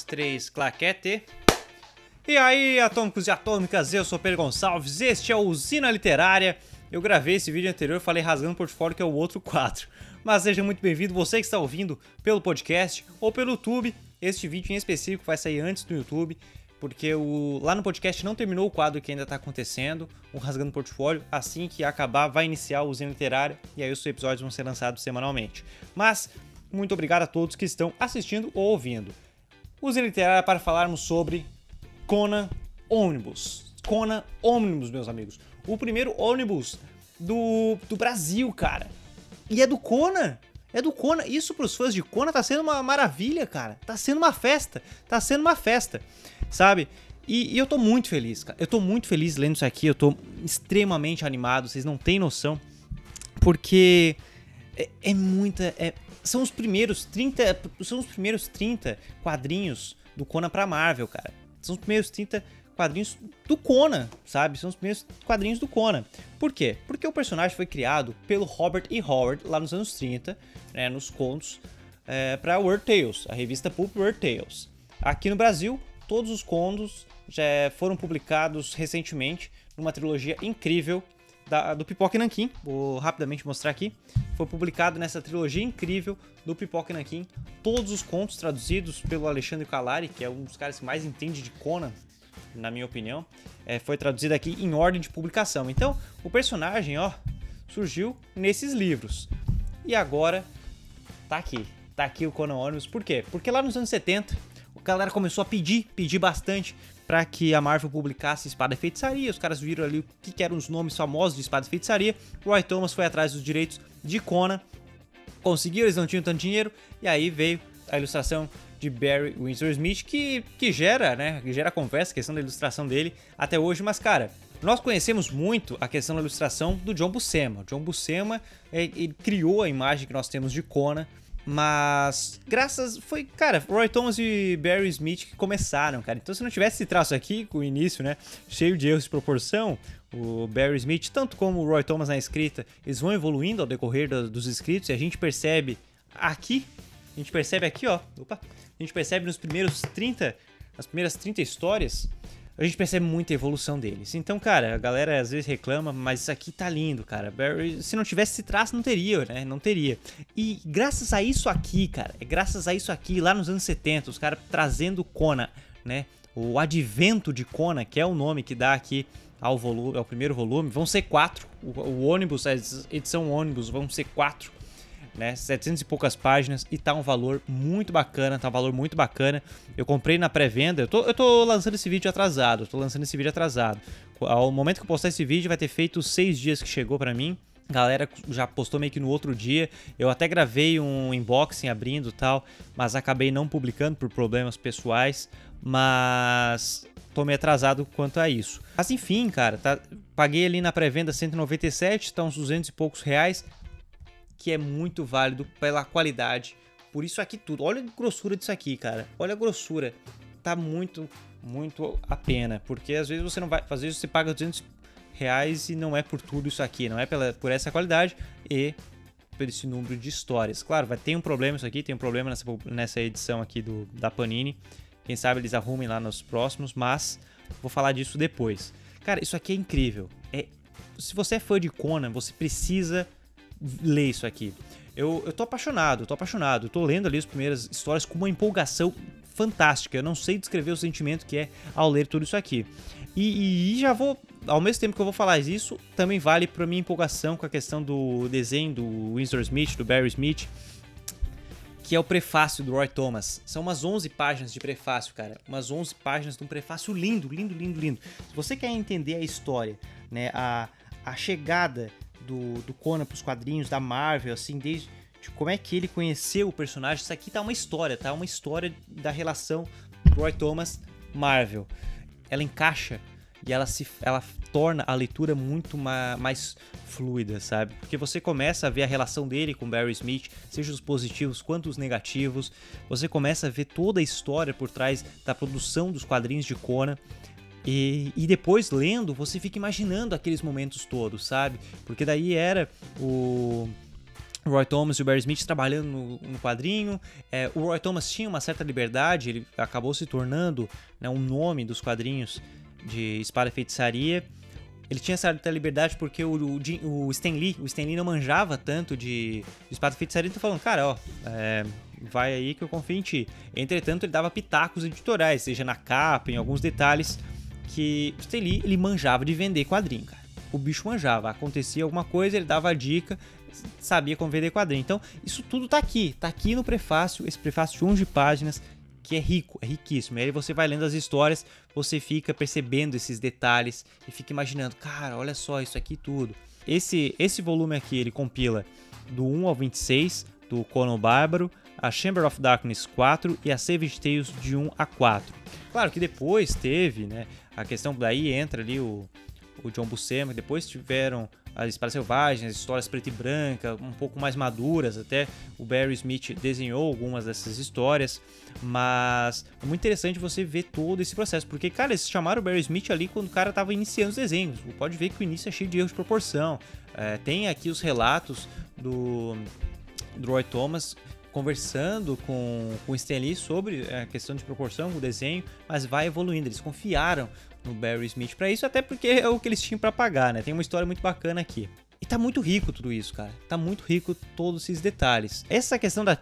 2, 3, claquete. E aí, atômicos e atômicas, eu sou Pedro Gonçalves, este é o Usina Literária. Eu gravei esse vídeo anterior, falei rasgando o portfólio, que é o outro quadro. Mas seja muito bem-vindo, você que está ouvindo pelo podcast ou pelo YouTube. Este vídeo em específico vai sair antes do YouTube, porque lá no podcast não terminou o quadro que ainda está acontecendo, o Rasgando o Portfólio. Assim que acabar, vai iniciar o Usina Literária, e aí os episódios vão ser lançados semanalmente. Mas, muito obrigado a todos que estão assistindo ou ouvindo. Usina Literária para falarmos sobre Conan Ônibus. Conan Ônibus, meus amigos. O primeiro ônibus do Brasil, cara. E é do Conan. É do Conan. Isso pros fãs de Conan tá sendo uma maravilha, cara. Tá sendo uma festa. Tá sendo uma festa. Sabe? E eu tô muito feliz, cara. Eu tô muito feliz lendo isso aqui. Eu tô extremamente animado. Vocês não têm noção. Porque são os primeiros 30 quadrinhos do Conan pra Marvel, cara. São os primeiros 30 quadrinhos do Conan, sabe? São os primeiros quadrinhos do Conan. Por quê? Porque o personagem foi criado pelo Robert E. Howard lá nos anos 30, né, nos contos, para Weird Tales, a revista Pulp Weird Tales. Aqui no Brasil, todos os contos já foram publicados recentemente numa trilogia incrível do Pipoca e Nanquim. Vou rapidamente mostrar aqui. Foi publicado nessa trilogia incrível do Pipoca e Nanquim todos os contos traduzidos pelo Alexandre Calari, que é um dos caras que mais entende de Conan, na minha opinião. Foi traduzido aqui em ordem de publicação. Então, o personagem, surgiu nesses livros. E agora, tá aqui o Conan Ônibus. Por quê? Porque lá nos anos 70, a galera começou a pedir bastante para que a Marvel publicasse Espada e Feitiçaria. Os caras viram ali o que eram os nomes famosos de Espada e Feitiçaria. Roy Thomas foi atrás dos direitos de Conan. Conseguiu, eles não tinham tanto dinheiro. E aí veio a ilustração de Barry Windsor Smith, que gera conversa, a questão da ilustração dele até hoje. Mas, cara, nós conhecemos muito a questão da ilustração do John Buscema. O John Buscema, ele criou a imagem que nós temos de Conan. Mas Roy Thomas e Barry Smith que começaram, cara. Então, se não tivesse esse traço aqui, com o início, né, cheio de erros de proporção, o Barry Smith, tanto como o Roy Thomas na escrita, eles vão evoluindo ao decorrer dos escritos, e a gente percebe aqui, a gente percebe nas primeiras 30 histórias, a gente percebe muita evolução deles. Então, cara, a galera às vezes reclama, mas isso aqui tá lindo, cara. Barry, se não tivesse esse traço, não teria, né? Não teria. E graças a isso aqui, cara, lá nos anos 70, os caras trazendo Conan, né? O advento de Conan, que é o nome que dá aqui ao primeiro volume, vão ser 4. O ônibus, a edição ônibus, vão ser 4. Né, 700 e poucas páginas, e tá um valor muito bacana, Eu comprei na pré-venda, eu tô lançando esse vídeo atrasado, Ao momento que eu postar esse vídeo vai ter feito 6 dias que chegou pra mim. A galera já postou meio que no outro dia. Eu até gravei um unboxing abrindo e tal, mas acabei não publicando por problemas pessoais, mas tô meio atrasado quanto a isso. Mas enfim, cara, paguei ali na pré-venda 197, tá uns 200 e poucos reais, que é muito válido pela qualidade, por isso aqui tudo. Olha a grossura disso aqui, cara. Olha a grossura. Tá muito, muito a pena, porque às vezes você paga 200 reais e não é por tudo isso aqui, não é por essa qualidade e por esse número de histórias. Claro, ter um problema isso aqui, tem um problema nessa edição aqui da Panini. Quem sabe eles arrumem lá nos próximos, mas vou falar disso depois. Cara, isso aqui é incrível. Se você é fã de Conan, você precisa ler isso aqui. Eu tô apaixonado, eu tô lendo ali as primeiras histórias com uma empolgação fantástica. Eu não sei descrever o sentimento que é ao ler tudo isso aqui. E já vou, ao mesmo tempo que eu vou falar isso, também vale pra minha empolgação com a questão do desenho do Windsor Smith, do Barry Smith, que é o prefácio do Roy Thomas. São umas 11 páginas de prefácio, cara. Umas 11 páginas de um prefácio lindo. Se você quer entender a história, né, a chegada do Conan pros quadrinhos da Marvel, assim, desde como é que ele conheceu o personagem, isso aqui tá uma história da relação Roy Thomas-Marvel. Ela encaixa e ela torna a leitura muito mais fluida, sabe? Porque você começa a ver a relação dele com Barry Smith, seja os positivos quanto os negativos, você começa a ver toda a história por trás da produção dos quadrinhos de Conan. E depois, lendo, você fica imaginando aqueles momentos todos, sabe? Porque daí era o o Roy Thomas e o Barry Smith trabalhando no quadrinho. O Roy Thomas tinha uma certa liberdade, ele acabou se tornando, né, um nome dos quadrinhos de Espada e Feitiçaria. Ele tinha certa liberdade porque o Stan Lee não manjava tanto de Espada e Feitiçaria, então falando, cara, ó, vai aí que eu confio em ti. Entretanto, ele dava pitacos editorais, seja na capa, em alguns detalhes, que o Stan Lee, ele manjava de vender quadrinho, cara. O bicho manjava, acontecia alguma coisa, ele dava a dica, sabia como vender quadrinho. Então, isso tudo tá aqui no prefácio, esse prefácio de 11 páginas, que é rico, é riquíssimo. E aí você vai lendo as histórias, você fica percebendo esses detalhes e fica imaginando, cara, olha só isso aqui tudo. Esse volume aqui, ele compila do 1 ao 26, do Conan o Bárbaro, a Chamber of Darkness 4 e a Savage Tales de 1 a 4. Claro que depois teve, né, a questão, daí entra ali o John Buscema, depois tiveram as Espadas Selvagens, as histórias preta e branca, um pouco mais maduras, até o Barry Smith desenhou algumas dessas histórias, mas é muito interessante você ver todo esse processo, porque, cara, eles chamaram o Barry Smith ali quando o cara tava iniciando os desenhos, pode ver que o início é cheio de erros de proporção, tem aqui os relatos do Roy Thomas conversando com o Stan Lee sobre a questão de proporção, o desenho, mas vai evoluindo, eles confiaram no Barry Smith pra isso, até porque é o que eles tinham pra pagar, né? Tem uma história muito bacana aqui. E tá muito rico tudo isso, cara. Tá muito rico todos esses detalhes. Essa questão da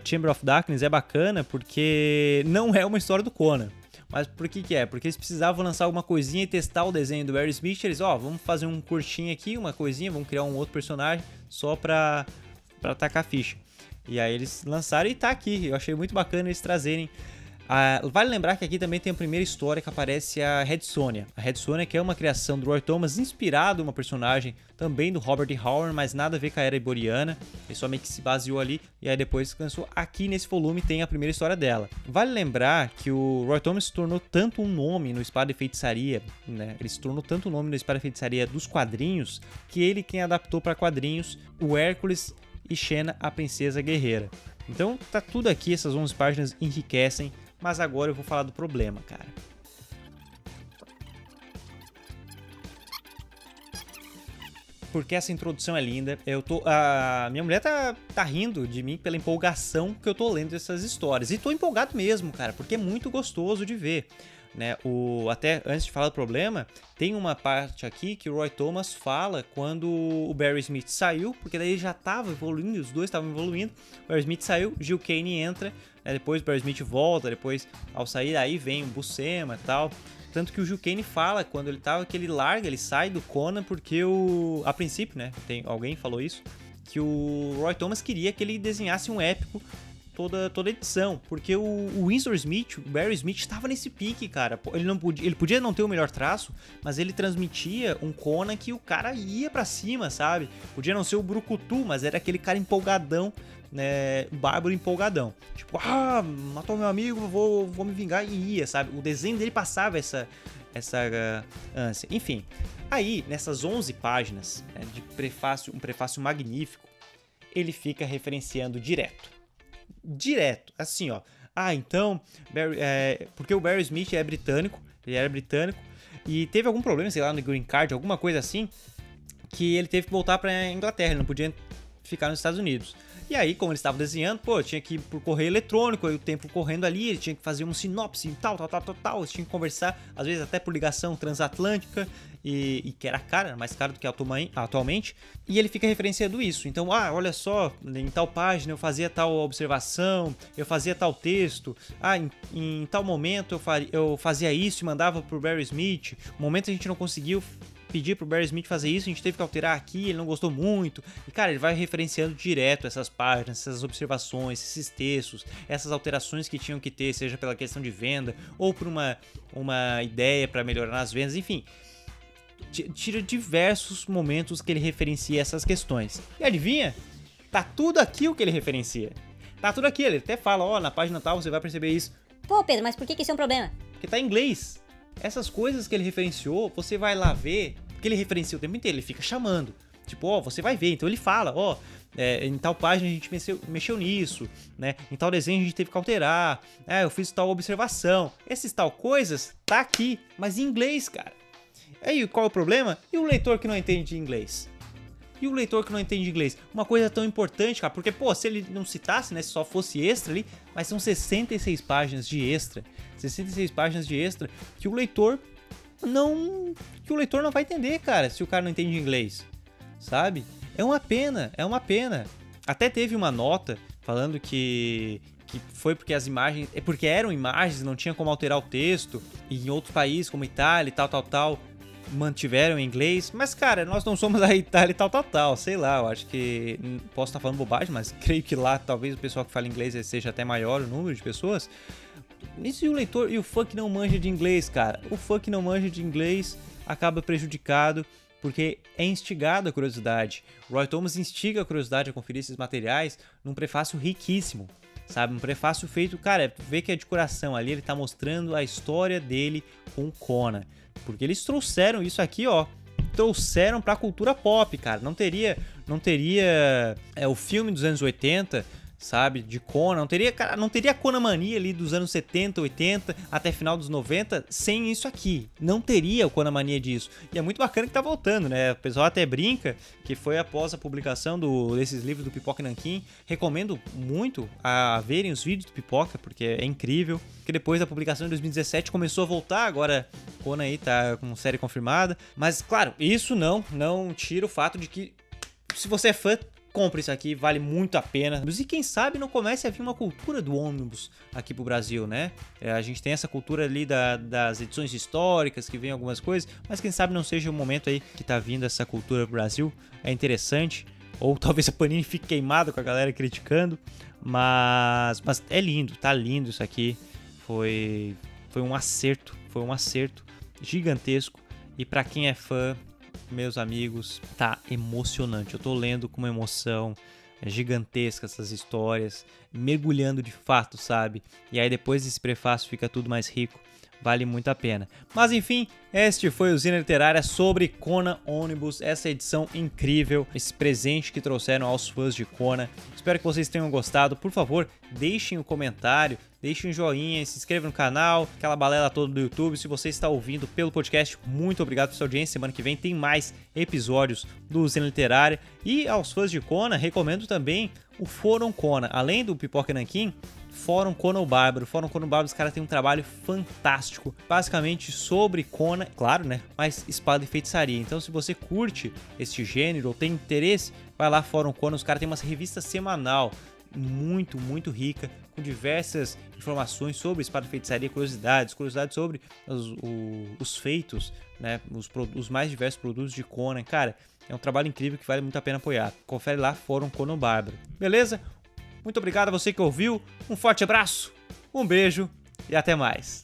Chamber of Darkness é bacana porque não é uma história do Conan. Mas por que é? Porque eles precisavam lançar alguma coisinha e testar o desenho do Barry Smith. Eles, vamos fazer um curtinho aqui, uma coisinha, vamos criar um outro personagem só pra tacar ficha. E aí eles lançaram e tá aqui. Eu achei muito bacana eles trazerem. Vale lembrar que aqui também tem a primeira história que aparece a Red Sonja. A Red Sonja, que é uma criação do Roy Thomas, inspirado em uma personagem também do Robert E. Howard, mas nada a ver com a Era Iboriana. Ele somente se baseou ali e aí depois lançou. Aqui nesse volume tem a primeira história dela. Vale lembrar que o Roy Thomas se tornou tanto um nome no Espada e Feitiçaria, né? Ele se tornou tanto um nome no Espada e Feitiçaria dos quadrinhos, que ele quem adaptou para quadrinhos o Hércules e Xena, a Princesa Guerreira. Então tá tudo aqui, essas 11 páginas enriquecem. Mas agora eu vou falar do problema, cara. Porque essa introdução é linda. A minha mulher tá rindo de mim pela empolgação que eu tô lendo essas histórias. E tô empolgado mesmo, cara, porque é muito gostoso de ver. Né? Até antes de falar do problema, tem uma parte aqui que o Roy Thomas fala quando o Barry Smith saiu, porque daí ele já estava evoluindo, os dois estavam evoluindo. O Barry Smith saiu, Gil Kane entra, né? Depois o Barry Smith volta, depois ao sair aí vem o Buscema e tal. Tanto que o Gil Kane fala quando ele tava que ele larga, ele sai do Conan porque a princípio, né, alguém falou isso, que o Roy Thomas queria que ele desenhasse um épico toda edição, porque o Winsor Smith, o Barry Smith estava nesse pique, cara. Ele podia não ter o melhor traço, mas ele transmitia um Conan que o cara ia pra cima, sabe? Podia não ser o Brucutu, mas era aquele cara empolgadão, né, bárbaro empolgadão. Tipo, matou meu amigo, vou me vingar, e ia, sabe? O desenho dele passava essa ânsia. Enfim, aí nessas 11 páginas, né, de um prefácio magnífico, ele fica referenciando direto, assim, ó. Então, porque o Barry Smith é britânico, ele era britânico, e teve algum problema, sei lá, no Green Card, alguma coisa assim, que ele teve que voltar pra Inglaterra, ele não podia ficar nos Estados Unidos. E aí, como ele estava desenhando, tinha que ir por correio eletrônico, aí o tempo correndo ali, ele tinha que fazer um sinopse e tal, eles tinham que conversar, às vezes até por ligação transatlântica, e que era caro, era mais caro do que atualmente, e ele fica referenciando isso. Então, olha só, em tal página eu fazia tal observação, eu fazia tal texto, em tal momento eu fazia isso e mandava pro Barry Smith, no momento a gente não conseguiu pedir pro Barry Smith fazer isso, a gente teve que alterar aqui, ele não gostou muito. E, cara, ele vai referenciando direto essas páginas, essas observações, esses textos, essas alterações que tinham que ter, seja pela questão de venda ou por uma ideia para melhorar nas vendas, enfim. Tira diversos momentos que ele referencia essas questões. E adivinha? Tá tudo aqui o que ele referencia. Tá tudo aqui, ele até fala, na página tal você vai perceber isso. Pô, Pedro, mas por que isso é um problema? Porque tá em inglês. Essas coisas que ele referenciou, você vai lá ver, porque ele referencia o tempo inteiro, ele fica chamando. Tipo, você vai ver. Então ele fala, em tal página a gente mexeu nisso, né? Em tal desenho a gente teve que alterar. Eu fiz tal observação. Essas tal coisas tá aqui, mas em inglês, cara. Aí qual é o problema? E o leitor que não entende inglês? E o leitor que não entende inglês? Uma coisa tão importante, cara, porque, pô, se ele não citasse, né, se só fosse extra ali, mas são 66 páginas de extra. 66 páginas de extra que o leitor não vai entender, cara, se o cara não entende inglês, sabe? É uma pena, é uma pena. Até teve uma nota falando que foi porque as imagens, porque eram imagens, não tinha como alterar o texto, e em outros países como Itália e tal, mantiveram em inglês, mas cara, nós não somos a Itália e tal, sei lá, eu acho que, posso estar falando bobagem, mas creio que lá talvez o pessoal que fala inglês seja até maior o número de pessoas. Isso, e o leitor e o fã que não manja de inglês, cara, o fã que não manja de inglês acaba prejudicado, porque é instigado a curiosidade. Roy Thomas instiga a curiosidade a conferir esses materiais num prefácio riquíssimo, sabe? Um prefácio feito, cara, vê que é de coração ali, ele tá mostrando a história dele com Conan. Porque eles trouxeram isso aqui, ó, trouxeram pra cultura pop, cara. Não teria o filme dos anos 80, sabe, de Conan, não teria a Conamania ali dos anos 70, 80 até final dos 90 sem isso aqui. Não teria o Conamania disso. E é muito bacana que tá voltando, né? O pessoal até brinca que foi após a publicação desses livros do Pipoca Nanquim. Recomendo muito a verem os vídeos do Pipoca, porque é incrível. Que depois da publicação em 2017 começou a voltar, agora Conan aí tá com série confirmada. Mas, claro, isso não tira o fato de que, se você é fã, compre isso aqui, vale muito a pena. E quem sabe não comece a vir uma cultura do ônibus aqui pro Brasil, né? A gente tem essa cultura ali das edições históricas, que vem algumas coisas, mas quem sabe não seja o momento aí que tá vindo essa cultura pro Brasil. É interessante. Ou talvez a Panini fique queimada com a galera criticando. Mas é lindo, tá lindo isso aqui. Foi um acerto gigantesco. E pra quem é fã, meus amigos, tá emocionante. Eu tô lendo com uma emoção gigantesca essas histórias, mergulhando de fato, sabe? E aí depois desse prefácio fica tudo mais rico. Vale muito a pena. Mas enfim, este foi o Usina Literária sobre Conan Ônibus, essa edição incrível, esse presente que trouxeram aos fãs de Conan. Espero que vocês tenham gostado. Por favor, deixem um comentário, deixem um joinha, se inscrevam no canal, aquela balela toda do YouTube. Se você está ouvindo pelo podcast, muito obrigado pela sua audiência. Semana que vem tem mais episódios do Usina Literária. E aos fãs de Conan, recomendo também o Fórum Conan. Além do Pipoca Nanquim, Fórum Conan o Bárbaro. Fórum Conan o Bárbaro, os caras têm um trabalho fantástico, basicamente sobre Conan, claro, né, mas espada e feitiçaria. Então, se você curte este gênero ou tem interesse, vai lá, Fórum Conan. Os caras têm uma revista semanal muito, muito rica, com diversas informações sobre espada e feitiçaria, curiosidades sobre os feitos, né, os mais diversos produtos de Conan. Cara, é um trabalho incrível que vale muito a pena apoiar. Confere lá, Fórum Conan o Bárbaro. Beleza? Muito obrigado a você que ouviu, um forte abraço, um beijo e até mais.